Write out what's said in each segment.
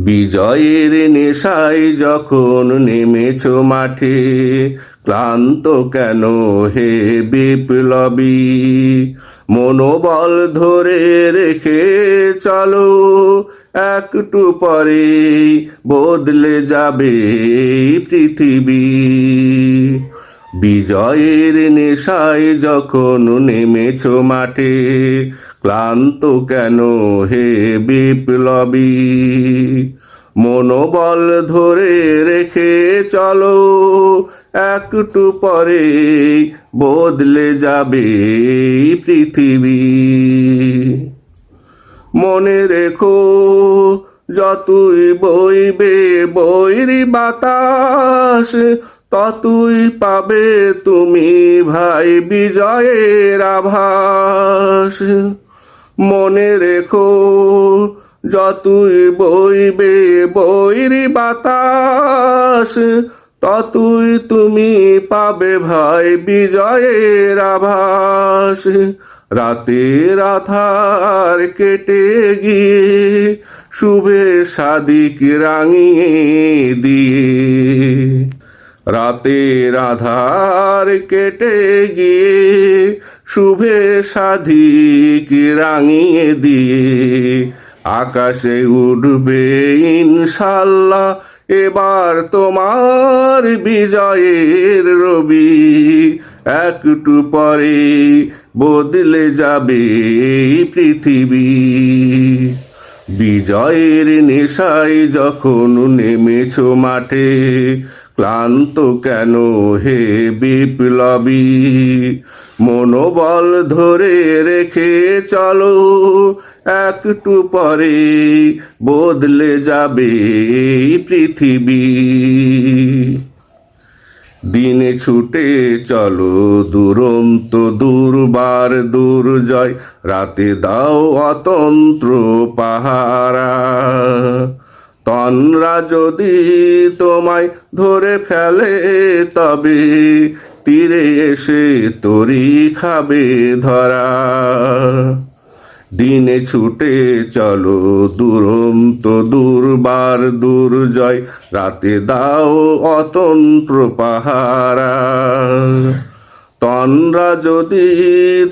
বিজয়ের নেশায় যখন নেমেছ মাঠে, ক্লান্ত কেন হে বিপ্লবী? মনোবল ধরে রেখে চলো, একটু পরে বদলে যাবে এই পৃথিবী। বিজয়ের নেশায় যখন নেমেছ মাঠে, ক্লান্ত কেন হে বিপ্লবী? মনোবল ধরে রেখে চলো, একটু পরে বদলে যাবে এই পৃথিবী। মনে রেখো, যতই বইবে বৈরী বাতাস, ততই পাবে তুমি ভাই বিজয়ের আভাস। মনে রেখো, যতই বইবে বৈরী বাতাস, ততই তুমি পাবে ভাই বিজয়ের আভাস। রাতের আধার কেটে গিয়ে শুভে সাদিক রাঙিয়ে দিয়ে, রাতের আধার কেটে গিয়ে শুভে সাদিক রাঙিয়ে দিয়ে, আকাশে উঠবে ইনশাল্লাহ এবার তোমার বিজয়ের রবি। একটু পরে বদলে যাবে এই পৃথিবী। বিজয়ের নেশায় যখন নেমেছ মাঠে, ক্লান্ত কেন হে বিপ্লবী? মনোবল ধরে রেখে চলো, একটু পরে বদলে যাবে এই পৃথিবী। দিনে ছুটে চলো দুরন্ত দুর্বার দুর্জয়, রাতে দাও অতন্ত্র পাহারা। তনরা যদি তোমায় ধরে ফেলে, তবে তীরে এসে তরি খাবে ধরা। দিনে ছুটে চলো দুরন্ত দুর্বার দুর্জয়, রাতে দাও অতন্ত্র পাহারা। তনরা যদি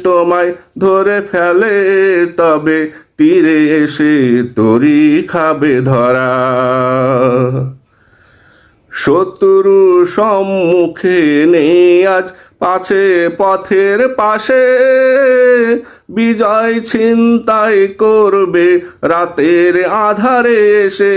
তোমায় ধরে ফেলে, তবে তীরে এসে তরি খাবে ধরা। শত্রু সম্মুখে নেই আজ, পাছে পথের পাশে বিজয় ছিনতাই করবে রাতের আধারে এসে।